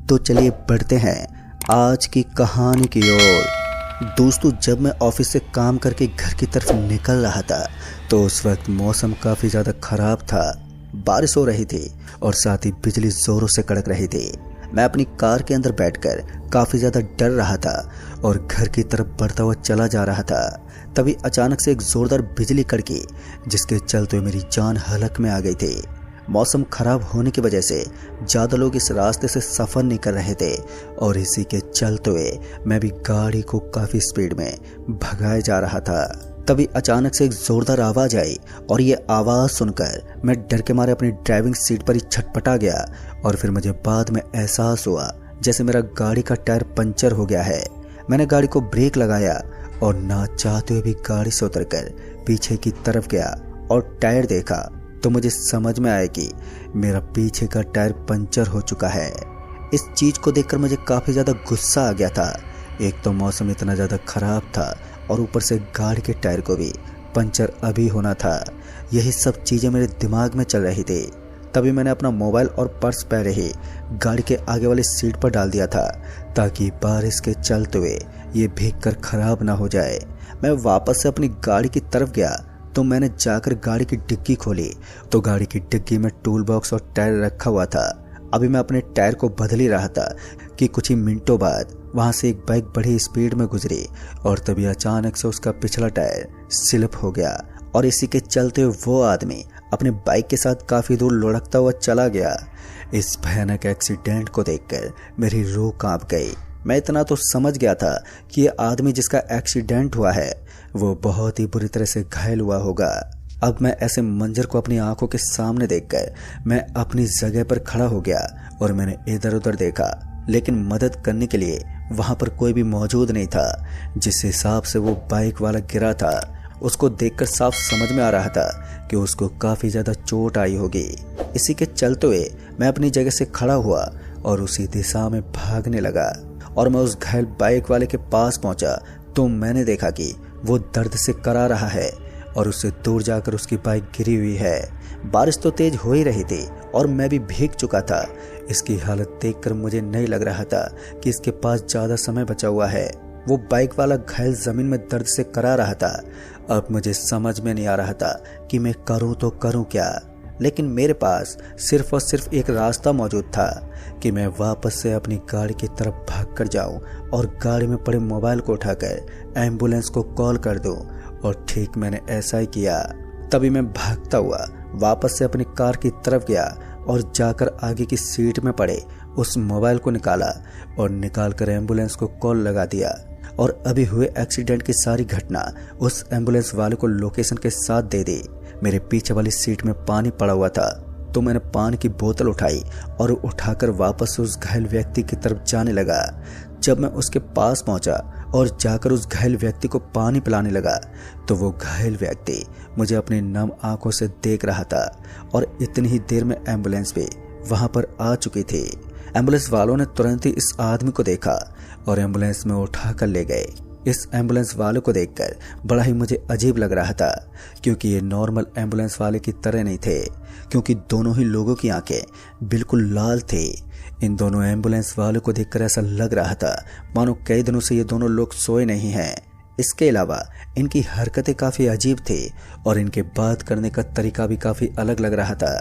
तो चलिए बढ़ते हैं आज की कहानी की ओर। दोस्तों, जब मैं ऑफिस से काम करके घर की तरफ निकल रहा था तो उस वक्त मौसम काफ़ी ज़्यादा ख़राब था। बारिश हो रही थी और साथ ही बिजली ज़ोरों से कड़क रही थी। मैं अपनी कार के अंदर बैठकर काफ़ी ज़्यादा डर रहा था और घर की तरफ बढ़ता हुआ चला जा रहा था। तभी अचानक से एक ज़ोरदार बिजली कड़की, जिसके चलते मेरी जान हलक में आ गई थी। मौसम खराब होने की वजह से ज़्यादा लोग इस रास्ते से सफ़र नहीं कर रहे थे और इसी के चलते हुए मैं भी गाड़ी को काफ़ी स्पीड में भगाए जा रहा था। तभी अचानक से एक ज़ोरदार आवाज़ आई और ये आवाज़ सुनकर मैं डर के मारे अपनी ड्राइविंग सीट पर ही छटपटा गया और फिर मुझे बाद में एहसास हुआ जैसे मेरा गाड़ी का टायर पंचर हो गया है। मैंने गाड़ी को ब्रेक लगाया और ना चाहते हुए भी गाड़ी से उतरकर पीछे की तरफ गया और टायर देखा तो मुझे समझ में आया कि मेरा पीछे का टायर पंचर हो चुका है। इस चीज़ को देखकर मुझे काफ़ी ज़्यादा गुस्सा आ गया था। एक तो मौसम इतना ज़्यादा ख़राब था और ऊपर से गाड़ी के टायर को भी पंचर अभी होना था। यही सब चीज़ें मेरे दिमाग में चल रही थी। तभी मैंने अपना मोबाइल और पर्स पहले ही गाड़ी के आगे वाली सीट पर डाल दिया था ताकि बारिश के चलते हुए ये भीगकर ख़राब ना हो जाए। मैं वापस से अपनी गाड़ी की तरफ गया तो मैंने जाकर गाड़ी की डिग्गी खोली तो गाड़ी की डिग्गी में टूल बॉक्स और टायर रखा हुआ था। अभी मैं अपने टायर को बदल ही रहा था कि कुछ ही मिनटों बाद वहां से एक बाइक बड़ी स्पीड में गुजरी और तभी अचानक से उसका पिछला टायर स्लिप हो गया और इसी के चलते वो आदमी अपने बाइक के साथ काफ़ी दूर लुढ़कता हुआ चला गया। इस भयानक एक्सीडेंट को देखकर मेरी रूह कांप गई। मैं इतना तो समझ गया था कि ये आदमी जिसका एक्सीडेंट हुआ है वो बहुत ही बुरी तरह से घायल हुआ होगा। अब मैं ऐसे मंजर को अपनी आंखों के सामने देखकर मैं अपनी जगह पर खड़ा हो गया और मैंने इधर उधर देखा, लेकिन मदद करने के लिए वहां पर कोई भी मौजूद नहीं था। जिस हिसाब से वो बाइक वाला गिरा था उसको देखकर साफ समझ में आ रहा था कि उसको काफ़ी ज़्यादा चोट आई होगी। इसी के चलते हुए मैं अपनी जगह से खड़ा हुआ और उसी दिशा में भागने लगा और मैं उस घायल बाइक वाले के पास पहुंचा तो मैंने देखा कि वो दर्द से करा रहा है और उससे दूर जाकर उसकी बाइक गिरी हुई है। बारिश तो तेज हो ही रही थी और मैं भी भीग चुका था। इसकी हालत देखकर मुझे नहीं लग रहा था कि इसके पास ज़्यादा समय बचा हुआ है। वो बाइक वाला घायल ज़मीन में दर्द से करा रहा था। अब मुझे समझ में नहीं आ रहा था कि मैं करूँ तो करूँ क्या, लेकिन मेरे पास सिर्फ और सिर्फ एक रास्ता मौजूद था कि मैं वापस से अपनी गाड़ी की तरफ भागकर जाऊं और गाड़ी में पड़े मोबाइल को उठाकर एम्बुलेंस को कॉल कर दूं और ठीक मैंने ऐसा ही किया। तभी मैं भागता हुआ वापस से अपनी कार की तरफ गया और जाकर आगे की सीट में पड़े उस मोबाइल को निकाला और निकालकर एम्बुलेंस को कॉल लगा दिया और अभी हुए एक्सीडेंट की सारी घटना उस एम्बुलेंस वाले को लोकेशन के साथ दे दी। मेरे पीछे वाली सीट में पानी पड़ा हुआ था तो मैंने पानी की बोतल उठाई और उठाकर वापस उस घायल व्यक्ति की तरफ जाने लगा। जब मैं उसके पास पहुंचा और जाकर उस घायल व्यक्ति को पानी पिलाने लगा तो वो घायल व्यक्ति मुझे अपनी नम आंखों से देख रहा था और इतनी ही देर में एम्बुलेंस भी वहां पर आ चुकी थी। एम्बुलेंस वालों ने तुरंत ही इस आदमी को देखा और एम्बुलेंस में उठाकर ले गए। इस एम्बुलेंस वाले को देखकर बड़ा ही मुझे अजीब लग रहा था क्योंकि ये नॉर्मल एम्बुलेंस वाले की तरह नहीं थे, क्योंकि दोनों ही लोगों की आंखें बिल्कुल लाल थी। इन दोनों एम्बुलेंस वालों को देखकर ऐसा लग रहा था मानो कई दिनों से ये दोनों लोग सोए नहीं हैं। इसके अलावा इनकी हरकतें काफ़ी अजीब थी और इनके बात करने का तरीका भी काफ़ी अलग लग रहा था।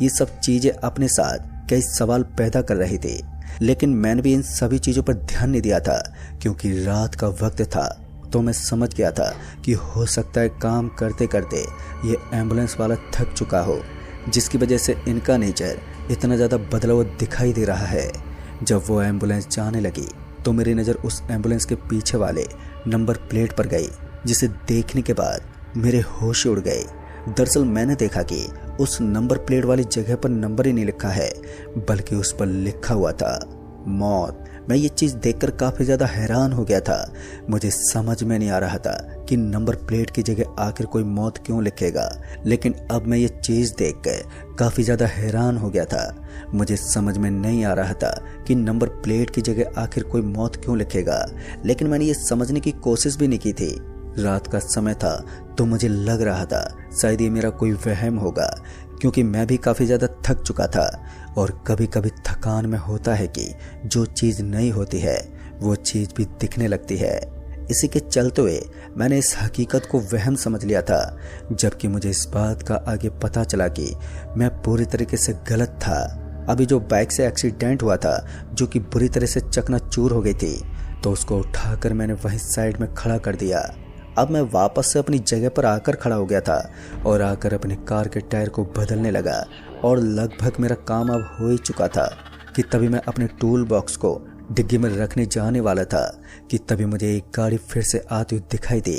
ये सब चीज़ें अपने साथ कई सवाल पैदा कर रही थी, लेकिन मैंने भी इन सभी चीज़ों पर ध्यान नहीं दिया था क्योंकि रात का वक्त था। तो मैं समझ गया था कि हो सकता है काम करते करते ये एम्बुलेंस वाला थक चुका हो, जिसकी वजह से इनका नेचर इतना ज़्यादा बदला हुआ दिखाई दे रहा है। जब वो एम्बुलेंस जाने लगी तो मेरी नज़र उस एम्बुलेंस के पीछे वाले नंबर प्लेट पर गई, जिसे देखने के बाद मेरे होश उड़ गए। दरअसल मैंने देखा कि उस नंबर प्लेट वाली जगह पर नंबर ही नहीं लिखा है बल्कि उस पर लिखा हुआ था मौत। मैं ये चीज़ देखकर काफ़ी ज़्यादा हैरान हो गया था। मुझे समझ में नहीं आ रहा था कि नंबर प्लेट की जगह आखिर कोई मौत क्यों लिखेगा, लेकिन अब मैं ये चीज़ देखकर काफ़ी ज़्यादा हैरान हो गया था। मुझे समझ में नहीं आ रहा था कि नंबर प्लेट की जगह आखिर कोई मौत क्यों लिखेगा, लेकिन मैंने ये समझने की कोशिश भी नहीं की थी। रात का समय था तो मुझे लग रहा था शायद ये मेरा कोई वहम होगा क्योंकि मैं भी काफ़ी ज़्यादा थक चुका था। और कभी कभी थकान में होता है कि जो चीज़ नहीं होती है वो चीज़ भी दिखने लगती है। इसी के चलते हुए मैंने इस हकीकत को वहम समझ लिया था, जबकि मुझे इस बात का आगे पता चला कि मैं पूरी तरीके से गलत था। अभी जो बाइक से एक्सीडेंट हुआ था, जो कि बुरी तरह से चकनाचूर हो गई थी, तो उसको उठाकर मैंने वहीं साइड में खड़ा कर दिया। अब मैं वापस से अपनी जगह पर आकर खड़ा हो गया था और आकर अपनी कार के टायर को बदलने लगा और लगभग मेरा काम अब हो ही चुका था कि तभी मैं अपने टूल बॉक्स को डिग्गी में रखने जाने वाला था कि तभी मुझे एक गाड़ी फिर से आती हुई दिखाई दी।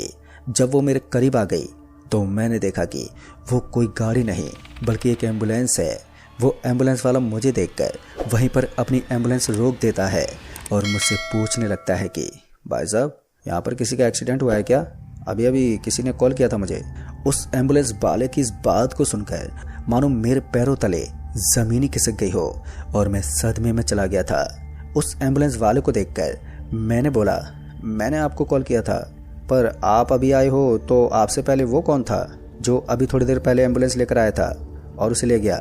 जब वो मेरे करीब आ गई तो मैंने देखा कि वो कोई गाड़ी नहीं बल्कि एक एम्बुलेंस है। वो एम्बुलेंस वाला मुझे देखकर वहीं पर अपनी एम्बुलेंस रोक देता है और मुझसे पूछने लगता है कि भाई साहब, यहाँ पर किसी का एक्सीडेंट हुआ है क्या? अभी अभी किसी ने कॉल किया था मुझे। उस एम्बुलेंस वाले की इस बात को सुनकर मानो मेरे पैरों तले ज़मीन ही खिसक गई हो और मैं सदमे में चला गया था। उस एम्बुलेंस वाले को देखकर मैंने बोला, मैंने आपको कॉल किया था, पर आप अभी आए हो तो आपसे पहले वो कौन था जो अभी थोड़ी देर पहले एम्बुलेंस लेकर आया था और उसे ले गया?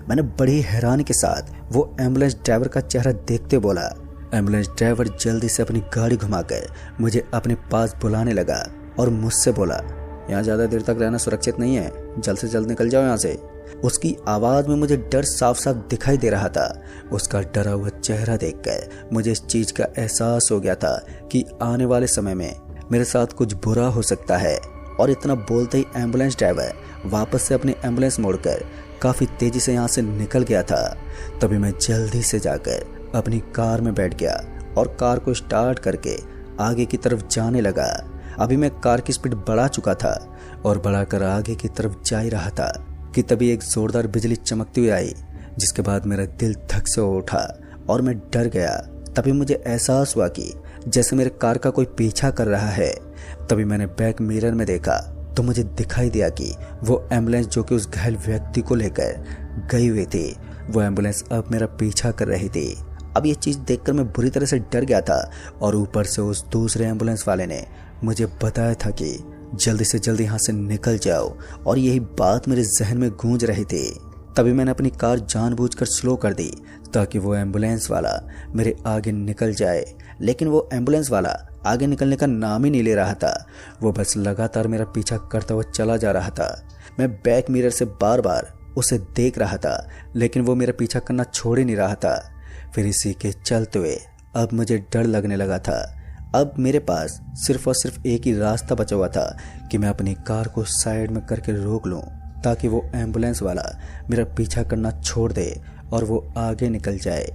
मैंने बड़ी हैरानी के साथ वो एम्बुलेंस ड्राइवर का चेहरा देखते बोला। एम्बुलेंस ड्राइवर जल्दी से अपनी गाड़ी घुमाकर मुझे अपने पास बुलाने लगा और मुझसे बोला, यहाँ ज़्यादा देर तक रहना सुरक्षित नहीं है, जल्द से जल्द निकल जाओ यहाँ से। उसकी आवाज़ में मुझे डर साफ साफ दिखाई दे रहा था। उसका डरा हुआ चेहरा देखकर मुझे इस चीज़ का एहसास हो गया था कि आने वाले समय में मेरे साथ कुछ बुरा हो सकता है। और इतना बोलते ही एम्बुलेंस ड्राइवर वापस से अपनी एम्बुलेंस मोड़कर काफ़ी तेज़ी से यहाँ से निकल गया था। तभी मैं जल्दी से जाकर अपनी कार में बैठ गया और कार को स्टार्ट करके आगे की तरफ जाने लगा। अभी मैं कार की स्पीड बढ़ा चुका था और बढ़ाकर आगे की तरफ जा ही रहा था कि तभी एक जोरदार बिजली चमकती हुई आई, जिसके बाद मेरा दिल धक से उठा और मैं डर गया। तभी मुझे एहसास हुआ कि जैसे मेरे कार का कोई पीछा कर रहा है। तभी मैंने बैक मिरर में देखा तो मुझे दिखाई दिया कि वो एम्बुलेंस जो कि उस घायल व्यक्ति को लेकर गई हुई थी, वो एम्बुलेंस अब मेरा पीछा कर रही थी। अब ये चीज़ देखकर मैं बुरी तरह से डर गया था और ऊपर से उस दूसरे एम्बुलेंस वाले ने मुझे बताया था कि जल्दी से जल्दी यहाँ से निकल जाओ, और यही बात मेरे जहन में गूंज रही थी। तभी मैंने अपनी कार जानबूझकर स्लो कर दी ताकि वो एम्बुलेंस वाला मेरे आगे निकल जाए, लेकिन वो एम्बुलेंस वाला आगे निकलने का नाम ही नहीं ले रहा था। वो बस लगातार मेरा पीछा करता हुआ चला जा रहा था। मैं बैक मिरर से बार बार उसे देख रहा था, लेकिन वो मेरा पीछा करना छोड़ ही नहीं रहा था। फिर इसी के चलते हुए अब मुझे डर लगने लगा था। अब मेरे पास सिर्फ और सिर्फ एक ही रास्ता बचा हुआ था कि मैं अपनी कार को साइड में करके रोक लूं ताकि वो एम्बुलेंस वाला मेरा पीछा करना छोड़ दे और वो आगे निकल जाए।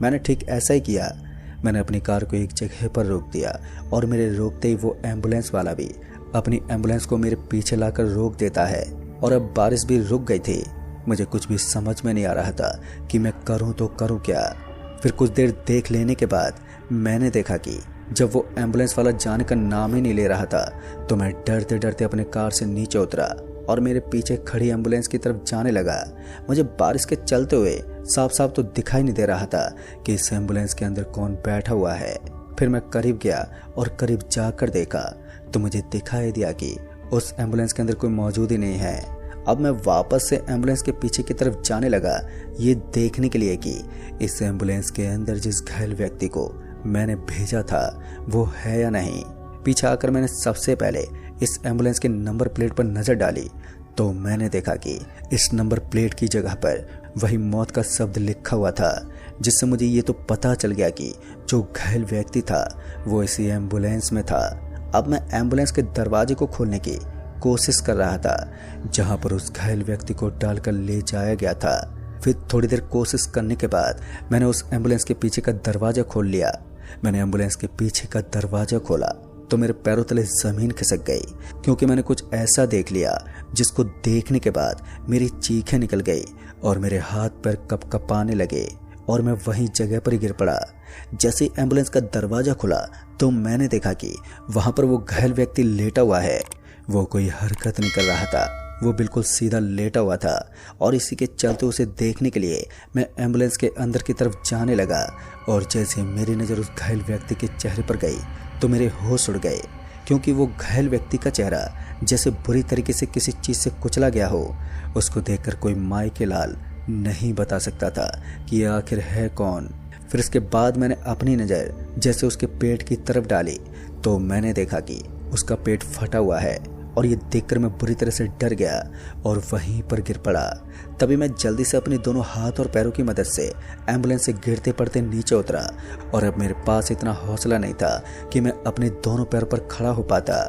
मैंने ठीक ऐसा ही किया। मैंने अपनी कार को एक जगह पर रोक दिया और मेरे रोकते ही वो एम्बुलेंस वाला भी अपनी एम्बुलेंस को मेरे पीछे लाकर रोक देता है। और अब बारिश भी रुक गई थी। मुझे कुछ भी समझ में नहीं आ रहा था कि मैं करूं तो करूं क्या। फिर कुछ देर देख लेने के बाद मैंने देखा कि जब वो एम्बुलेंस वाला जाने का नाम ही नहीं ले रहा था तो मैं डरते डरते अपने कार से नीचे उतरा और मेरे पीछे खड़ी एम्बुलेंस की तरफ जाने लगा। मुझे बारिश के चलते हुए साफ साफ तो दिखाई नहीं दे रहा था कि इस एम्बुलेंस के अंदर कौन बैठा हुआ है। फिर मैं करीब गया और करीब जाकर देखा तो मुझे दिखाई दिया कि उस एम्बुलेंस के अंदर कोई मौजूद ही नहीं है। अब मैं वापस से एम्बुलेंस के पीछे की तरफ जाने लगा, ये देखने के लिए कि इस एम्बुलेंस के अंदर जिस घायल व्यक्ति को मैंने भेजा था वो है या नहीं। पीछे आकर मैंने सबसे पहले इस एम्बुलेंस के नंबर प्लेट पर नज़र डाली तो मैंने देखा कि इस नंबर प्लेट की जगह पर वही मौत का शब्द लिखा हुआ था, जिससे मुझे ये तो पता चल गया कि जो घायल व्यक्ति था वो इसी एम्बुलेंस में था। अब मैं एम्बुलेंस के दरवाजे को खोलने की कोशिश कर रहा था जहां पर उस घायल व्यक्ति को डालकर ले जाया गया था। फिर थोड़ी देर कोशिश करने के बाद मैंने उस एम्बुलेंस के पीछे का दरवाजा खोल लिया। मैंने एम्बुलेंस के पीछे का दरवाजा खोला तो मेरे पैरों तले जमीन खिसक गई, क्योंकि मैंने कुछ ऐसा देख लिया जिसको देखने के बाद मेरी चीखें निकल गई और मेरे हाथ पैर कपकपाने लगे और मैं वहीं जगह पर ही गिर पड़ा। जैसे ही एम्बुलेंस का दरवाजा खुला तो मैंने देखा कि वहां पर वो घायल व्यक्ति लेटा हुआ है। वो कोई हरकत नहीं कर रहा था, वो बिल्कुल सीधा लेटा हुआ था। और इसी के चलते उसे देखने के लिए मैं एम्बुलेंस के अंदर की तरफ जाने लगा और जैसे मेरी नज़र उस घायल व्यक्ति के चेहरे पर गई तो मेरे होश उड़ गए, क्योंकि वो घायल व्यक्ति का चेहरा जैसे बुरी तरीके से किसी चीज़ से कुचला गया हो। उसको देखकर कोई माई के लाल नहीं बता सकता था कि ये आखिर है कौन। फिर इसके बाद मैंने अपनी नज़र जैसे उसके पेट की तरफ डाली तो मैंने देखा कि उसका पेट फटा हुआ है और ये देखकर मैं बुरी तरह से डर गया और वहीं पर गिर पड़ा। तभी मैं जल्दी से अपने दोनों हाथ और पैरों की मदद से एम्बुलेंस से गिरते पड़ते नीचे उतरा और अब मेरे पास इतना हौसला नहीं था कि मैं अपने दोनों पैरों पर खड़ा हो पाता।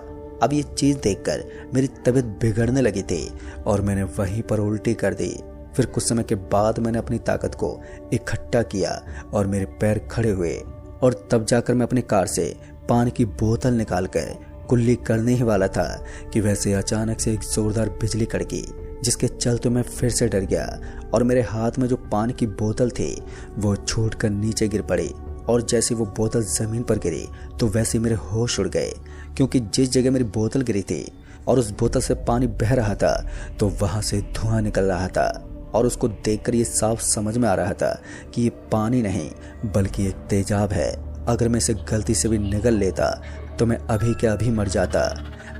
अब ये चीज़ देखकर मेरी तबीयत बिगड़ने लगी थी और मैंने वहीं पर उल्टी कर दी। फिर कुछ समय के बाद मैंने अपनी ताकत को इकट्ठा किया और मेरे पैर खड़े हुए और तब जाकर मैं अपनी कार से पानी की बोतल निकालकर कुल्ली करने ही वाला था कि वैसे अचानक से एक जोरदार बिजली कड़की, जिसके चलते मैं फिर से डर गया और मेरे हाथ में जो पानी की बोतल थी वो छूटकर नीचे गिर पड़ी। और जैसे वो बोतल ज़मीन पर गिरी तो वैसे मेरे होश उड़ गए, क्योंकि जिस जगह मेरी बोतल गिरी थी और उस बोतल से पानी बह रहा था तो वहाँ से धुआं निकल रहा था। और उसको देखकर ये साफ समझ में आ रहा था कि ये पानी नहीं बल्कि एक तेजाब है। अगर मैं इसे गलती से भी निगल लेता तो मैं अभी के अभी मर जाता।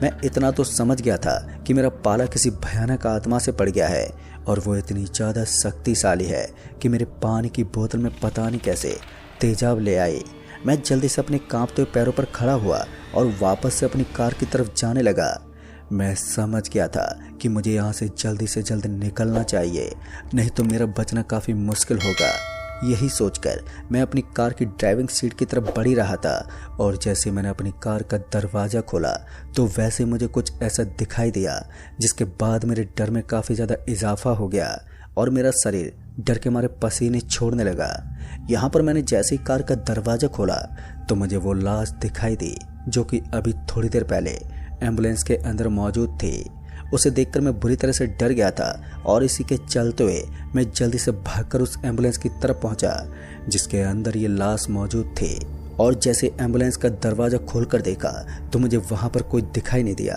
मैं इतना तो समझ गया था कि मेरा पाला किसी भयानक आत्मा से पड़ गया है और वो इतनी ज़्यादा शक्तिशाली है कि मेरे पानी की बोतल में पता नहीं कैसे तेजाब ले आई। मैं जल्दी से अपने कांपते हुए पैरों पर खड़ा हुआ और वापस से अपनी कार की तरफ जाने लगा। मैं समझ गया था कि मुझे यहाँ से जल्द निकलना चाहिए, नहीं तो मेरा बचना काफ़ी मुश्किल होगा। यही सोचकर मैं अपनी कार की ड्राइविंग सीट की तरफ बढ़ ही रहा था और जैसे मैंने अपनी कार का दरवाज़ा खोला तो वैसे मुझे कुछ ऐसा दिखाई दिया जिसके बाद मेरे डर में काफ़ी ज़्यादा इजाफा हो गया और मेरा शरीर डर के मारे पसीने छोड़ने लगा। यहाँ पर मैंने जैसे ही कार का दरवाज़ा खोला तो मुझे वो लाश दिखाई दी जो कि अभी थोड़ी देर पहले एम्बुलेंस के अंदर मौजूद थी। उसे देखकर मैं बुरी तरह से डर गया था और इसी के चलते हुए मैं जल्दी से भागकर उस एम्बुलेंस की तरफ पहुंचा जिसके अंदर ये लाश मौजूद थी। और जैसे एम्बुलेंस का दरवाज़ा खोलकर देखा तो मुझे वहां पर कोई दिखाई नहीं दिया।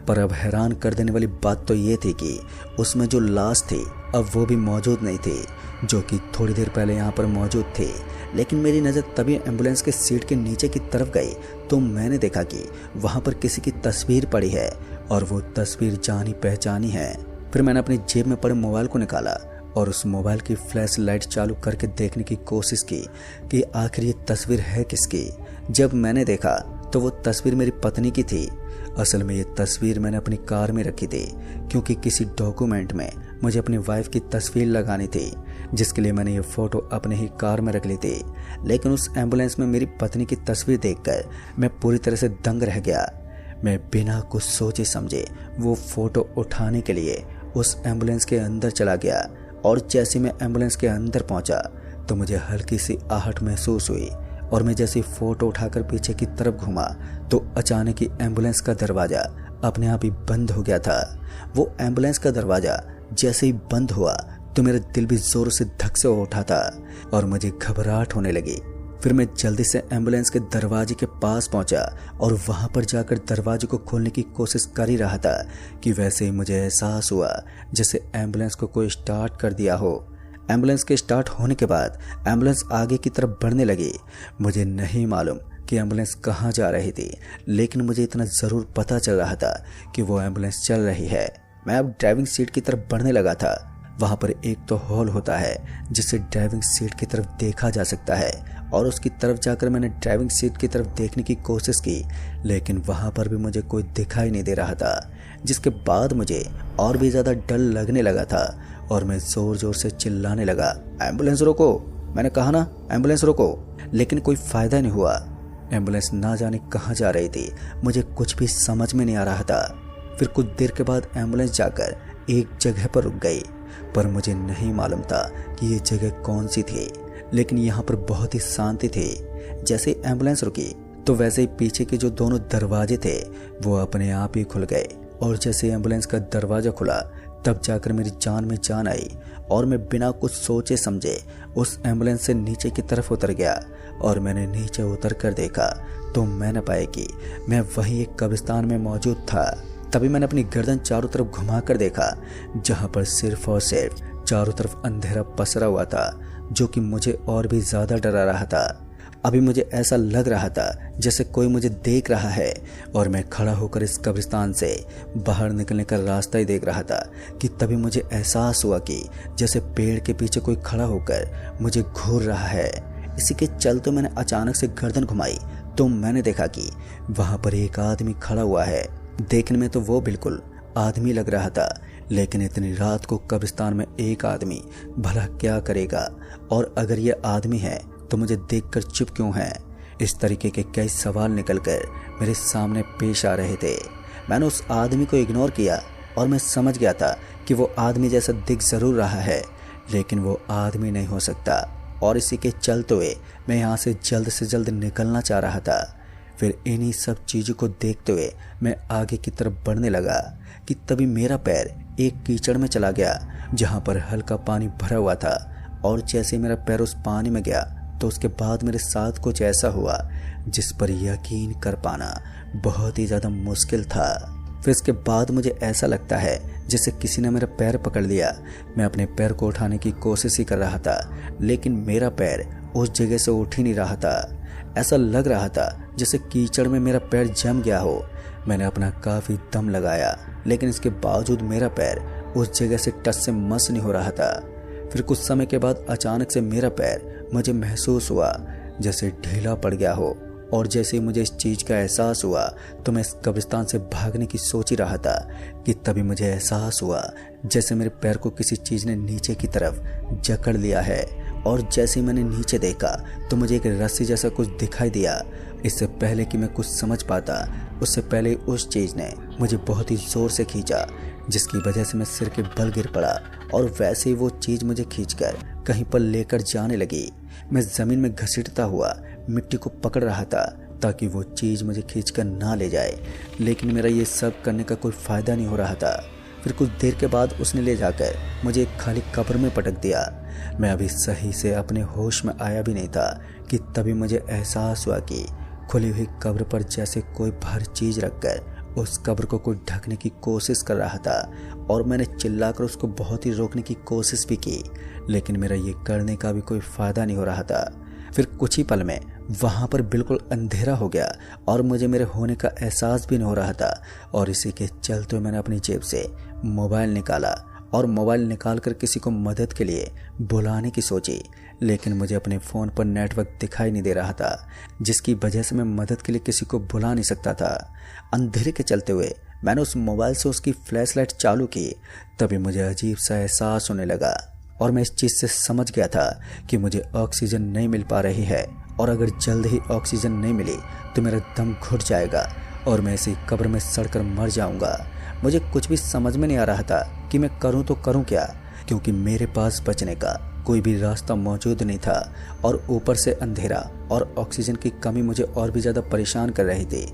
पर अब हैरान कर देने वाली बात तो ये थी कि उसमें जो लाश थी अब वो भी मौजूद नहीं थी, जो कि थोड़ी देर पहले यहाँ पर मौजूद थी। लेकिन मेरी नज़र तभी एम्बुलेंस के सीट के नीचे की तरफ गई तो मैंने देखा कि वहाँ पर किसी की तस्वीर पड़ी है और वो तस्वीर जानी पहचानी है। फिर मैंने अपनी जेब में पड़े मोबाइल को निकाला और उस मोबाइल की फ्लैश लाइट चालू करके देखने की कोशिश की कि आखिर ये तस्वीर है किसकी। जब मैंने देखा तो वो तस्वीर मेरी पत्नी की थी। असल में ये तस्वीर मैंने अपनी कार में रखी थी क्योंकि किसी डॉक्यूमेंट में मुझे अपनी वाइफ की तस्वीर लगानी थी, जिसके लिए मैंने ये फ़ोटो अपने ही कार में रख ली थी। लेकिन उस एम्बुलेंस में मेरी पत्नी की तस्वीर देखकर मैं पूरी तरह से दंग रह गया। मैं बिना कुछ सोचे समझे वो फ़ोटो उठाने के लिए उस एम्बुलेंस के अंदर चला गया और जैसे मैं एम्बुलेंस के अंदर पहुंचा तो मुझे हल्की सी आहट महसूस हुई और मैं जैसे फ़ोटो उठाकर पीछे की तरफ घूमा तो अचानक ही एम्बुलेंस का दरवाज़ा अपने आप ही बंद हो गया था। वो एम्बुलेंस का दरवाज़ा जैसे ही बंद हुआ तो मेरा दिल भी ज़ोर से धक से उठा था और मुझे घबराहट होने लगी। फिर मैं जल्दी से एम्बुलेंस के दरवाजे के पास पहुंचा और वहां पर जाकर दरवाजे को खोलने की कोशिश कर ही रहा था कि वैसे ही मुझे एहसास हुआ जैसे एम्बुलेंस को कोई स्टार्ट कर दिया हो। एम्बुलेंस के स्टार्ट होने के बाद एम्बुलेंस आगे की तरफ बढ़ने लगी। मुझे नहीं मालूम कि एम्बुलेंस कहाँ जा रही थी, लेकिन मुझे इतना ज़रूर पता चल रहा था कि वो एम्बुलेंस चल रही है। मैं अब ड्राइविंग सीट की तरफ बढ़ने लगा था। वहाँ पर एक तो हॉल होता है जिससे ड्राइविंग सीट की तरफ देखा जा सकता है और उसकी तरफ जाकर मैंने ड्राइविंग सीट की तरफ देखने की कोशिश की, लेकिन वहाँ पर भी मुझे कोई दिखाई नहीं दे रहा था, जिसके बाद मुझे और भी ज़्यादा डर लगने लगा था और मैं ज़ोर ज़ोर से चिल्लाने लगा, एम्बुलेंस रोको, मैंने कहा ना एम्बुलेंस रोको। लेकिन कोई फ़ायदा नहीं हुआ। एम्बुलेंस ना जाने कहाँ जा रही थी, मुझे कुछ भी समझ में नहीं आ रहा था। फिर कुछ देर के बाद एम्बुलेंस जाकर एक जगह पर रुक गई, पर मुझे नहीं मालूम था कि ये जगह कौन सी थी। लेकिन यहाँ पर बहुत ही शांति थी। जैसे एम्बुलेंस रुकी तो वैसे ही पीछे के जो दोनों दरवाजे थे वो अपने आप ही खुल गए और जैसे एम्बुलेंस का दरवाज़ा खुला तब जाकर मेरी जान में जान आई और मैं बिना कुछ सोचे समझे उस एम्बुलेंस से नीचे की तरफ उतर गया। और मैंने नीचे उतर कर देखा तो मैंने पाया कि मैं वहीं एक कब्रिस्तान में मौजूद था। तभी मैंने अपनी गर्दन चारों तरफ घुमा कर देखा, जहाँ पर सिर्फ और सिर्फ चारों तरफ अंधेरा पसरा हुआ था, जो कि मुझे और भी ज़्यादा डरा रहा था। अभी मुझे ऐसा लग रहा था जैसे कोई मुझे देख रहा है और मैं खड़ा होकर इस कब्रिस्तान से बाहर निकलने का रास्ता ही देख रहा था कि तभी मुझे एहसास हुआ कि जैसे पेड़ के पीछे कोई खड़ा होकर मुझे घूर रहा है। इसी के चलते मैंने अचानक से गर्दन घुमाई तो मैंने देखा कि वहां पर एक आदमी खड़ा हुआ है। देखने में तो वो बिल्कुल आदमी लग रहा था, लेकिन इतनी रात को कब्रिस्तान में एक आदमी भला क्या करेगा, और अगर ये आदमी है तो मुझे देखकर चुप क्यों है। इस तरीके के कई सवाल निकलकर मेरे सामने पेश आ रहे थे। मैंने उस आदमी को इग्नोर किया और मैं समझ गया था कि वो आदमी जैसा दिख जरूर रहा है, लेकिन वो आदमी नहीं हो सकता, और इसी के चलते हुए मैं यहाँ से जल्द निकलना चाह रहा था। फिर इन्हीं सब चीज़ों को देखते हुए मैं आगे की तरफ बढ़ने लगा कि तभी मेरा पैर एक कीचड़ में चला गया जहाँ पर हल्का पानी भरा हुआ था, और जैसे मेरा पैर उस पानी में गया तो उसके बाद मेरे साथ कुछ ऐसा हुआ जिस पर यकीन कर पाना बहुत ही ज़्यादा मुश्किल था। फिर इसके बाद मुझे ऐसा लगता है जैसे किसी ने मेरा पैर पकड़ लिया। मैं अपने पैर को उठाने की कोशिश ही कर रहा था, लेकिन मेरा पैर उस जगह से उठ ही नहीं रहा था। ऐसा लग रहा था जैसे कीचड़ में मेरा पैर जम गया हो। मैंने अपना काफ़ी दम लगाया, लेकिन इसके बावजूद मेरा पैर उस जगह से टच से मस नहीं हो रहा था। फिर कुछ समय के बाद अचानक से मेरा पैर मुझे महसूस हुआ जैसे ढीला पड़ गया हो, और जैसे ही मुझे इस चीज़ का एहसास हुआ तो मैं इस कब्रिस्तान से भागने की सोच ही रहा था कि तभी मुझे एहसास हुआ जैसे मेरे पैर को किसी चीज़ ने नीचे की तरफ जकड़ लिया है, और जैसे ही मैंने नीचे देखा तो मुझे एक रस्सी जैसा कुछ दिखाई दिया। इससे पहले कि मैं कुछ समझ पाता, उससे पहले उस चीज़ ने मुझे बहुत ही ज़ोर से खींचा, जिसकी वजह से मैं सिर के बल गिर पड़ा, और वैसे ही वो चीज़ मुझे खींचकर कहीं पर लेकर जाने लगी। मैं ज़मीन में घसीटता हुआ मिट्टी को पकड़ रहा था ताकि वो चीज़ मुझे खींचकर ना ले जाए, लेकिन मेरा ये सब करने का कोई फ़ायदा नहीं हो रहा था। फिर कुछ देर के बाद उसने ले जाकर मुझे एक खाली कब्र में पटक दिया। मैं अभी सही से अपने होश में आया भी नहीं था कि तभी मुझे एहसास हुआ कि खुली हुई कब्र पर जैसे कोई भारी चीज़ रखकर उस कब्र को कोई ढकने की कोशिश कर रहा था, और मैंने चिल्लाकर उसको बहुत ही रोकने की कोशिश भी की, लेकिन मेरा ये करने का भी कोई फ़ायदा नहीं हो रहा था। फिर कुछ ही पल में वहाँ पर बिल्कुल अंधेरा हो गया और मुझे मेरे होने का एहसास भी नहीं हो रहा था, और इसी के चलते मैंने अपनी जेब से मोबाइल निकाला और मोबाइल निकाल कर किसी को मदद के लिए बुलाने की सोची, लेकिन मुझे अपने फ़ोन पर नेटवर्क दिखाई नहीं दे रहा था, जिसकी वजह से मैं मदद के लिए किसी को बुला नहीं सकता था। अंधेरे के चलते हुए मैंने उस मोबाइल से उसकी फ्लैश लाइट चालू की। तभी मुझे अजीब सा एहसास होने लगा, और मैं इस चीज़ से समझ गया था कि मुझे ऑक्सीजन नहीं मिल पा रही है, और अगर जल्द ही ऑक्सीजन नहीं मिली तो मेरा दम घुट जाएगा और मैं इसी कब्र में सड़कर मर जाऊंगा। मुझे कुछ भी समझ में नहीं आ रहा था कि मैं करूं तो करूं क्या, क्योंकि मेरे पास बचने का कोई भी रास्ता मौजूद नहीं था, और ऊपर से अंधेरा और ऑक्सीजन की कमी मुझे और भी ज़्यादा परेशान कर रही थी।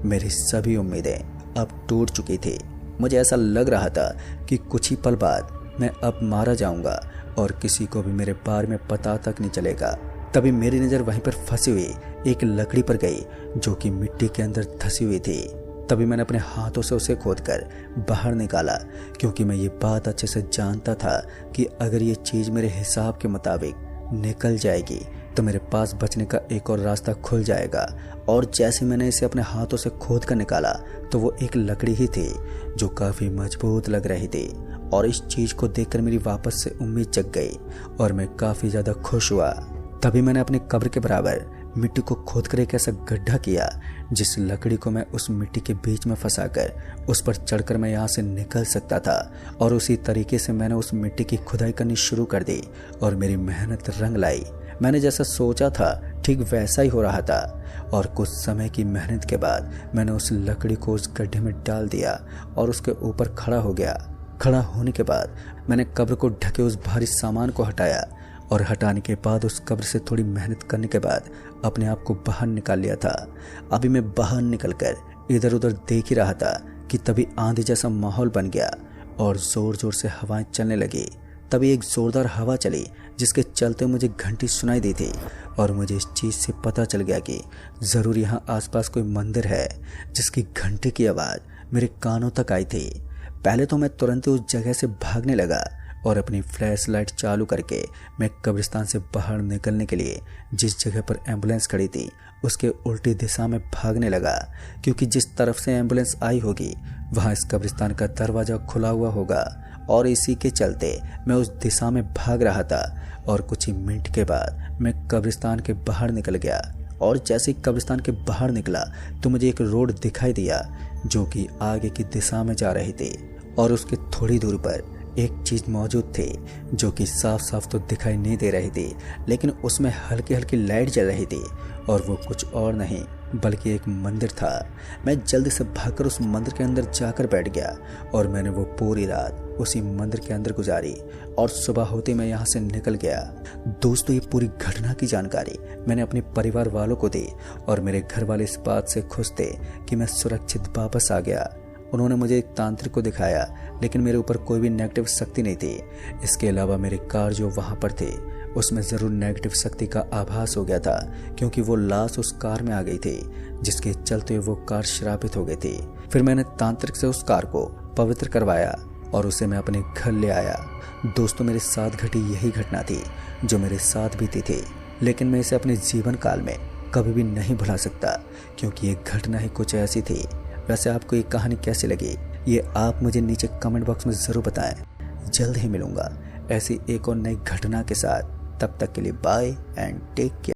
मेरी सभी उम्मीदें अब टूट चुकी थी। मुझे ऐसा लग रहा था कि कुछ ही पल बाद मैं अब मारा जाऊंगा और किसी को भी मेरे बारे में पता तक नहीं चलेगा। तभी मेरी नज़र वहीं पर फंसी हुई एक लकड़ी पर गई जो कि मिट्टी के अंदर धसी हुई थी। तभी मैंने अपने हाथों से उसे खोदकर बाहर निकाला, क्योंकि मैं ये बात अच्छे से जानता था कि अगर ये चीज़ मेरे हिसाब के मुताबिक निकल जाएगी तो मेरे पास बचने का एक और रास्ता खुल जाएगा। और जैसे मैंने इसे अपने हाथों से खोद कर निकाला तो वो एक लकड़ी ही थी जो काफ़ी मजबूत लग रही थी, और इस चीज़ को देखकर मेरी वापस से उम्मीद जग गई और मैं काफ़ी ज़्यादा खुश हुआ। तभी मैंने अपनी कब्र के बराबर मिट्टी को खोदकर एक ऐसा गड्ढा किया जिस लकड़ी को मैं उस मिट्टी के बीच में फंसाकर उस पर चढ़कर मैं यहाँ से निकल सकता था, और उसी तरीके से मैंने उस मिट्टी की खुदाई करनी शुरू कर दी और मेरी मेहनत रंग लाई। मैंने जैसा सोचा था ठीक वैसा ही हो रहा था, और कुछ समय की मेहनत के बाद मैंने उस लकड़ी को उस गड्ढे में डाल दिया और उसके ऊपर खड़ा हो गया। खड़ा होने के बाद मैंने कब्र को ढके उस भारी सामान को हटाया, और हटाने के बाद उस कब्र से थोड़ी मेहनत करने के बाद अपने आप को बाहर निकाल लिया था। अभी मैं बाहर निकलकर इधर उधर देख ही रहा था कि तभी आंधी जैसा माहौल बन गया और ज़ोर ज़ोर से हवाएं चलने लगी। तभी एक ज़ोरदार हवा चली जिसके चलते मुझे घंटी सुनाई दी थी, और मुझे इस चीज़ से पता चल गया कि ज़रूर यहाँ आसपास कोई मंदिर है, जिसकी घंटे की आवाज़ मेरे कानों तक आई थी। पहले तो मैं तुरंत ही उस जगह से भागने लगा और अपनी फ्लैश लाइट चालू करके मैं कब्रिस्तान से बाहर निकलने के लिए जिस जगह पर एम्बुलेंस खड़ी थी उसके उल्टी दिशा में भागने लगा, क्योंकि जिस तरफ से एम्बुलेंस आई होगी वहाँ इस कब्रिस्तान का दरवाज़ा खुला हुआ होगा। और इसी के चलते मैं उस दिशा में भाग रहा था और कुछ ही मिनट के बाद मैं कब्रिस्तान के बाहर निकल गया। और जैसे ही कब्रिस्तान के बाहर निकला तो मुझे एक रोड दिखाई दिया जो कि आगे की दिशा में जा रही थी, और उसके थोड़ी दूर पर एक चीज़ मौजूद थी जो कि साफ साफ तो दिखाई नहीं दे रही थी, लेकिन उसमें हल्की हल्की लाइट जल रही थी, और वो कुछ और नहीं बल्कि एक मंदिर था। मैं जल्दी से भागकर उस मंदिर के अंदर जाकर बैठ गया और मैंने वो पूरी रात उसी मंदिर के अंदर गुजारी और सुबह होते मैं यहाँ से निकल गया। दोस्तों, ये पूरी घटना की जानकारी मैंने अपने परिवार वालों को दी और मेरे घर वाले इस बात से खुश थे कि मैं सुरक्षित वापस आ गया। उन्होंने मुझे एक तांत्रिक को दिखाया, लेकिन मेरे ऊपर कोई भी नेगेटिव शक्ति नहीं थी। इसके अलावा मेरी कार जो वहाँ पर थी उसमें ज़रूर नेगेटिव शक्ति का आभास हो गया था, क्योंकि वो लाश उस कार में आ गई थी जिसके चलते वो कार श्रापित हो गई थी। फिर मैंने तांत्रिक से उस कार को पवित्र करवाया और उसे मैं अपने घर ले आया। दोस्तों, मेरे साथ घटी यही घटना थी जो मेरे साथ बीती थी, लेकिन मैं इसे अपने जीवन काल में कभी भी नहीं भुला सकता, क्योंकि ये घटना ही कुछ ऐसी थी। वैसे आपको ये कहानी कैसी लगी ये आप मुझे नीचे कमेंट बॉक्स में ज़रूर बताएं। जल्द ही मिलूंगा ऐसी एक और नई घटना के साथ। तब तक के लिए बाय एंड टेक केयर।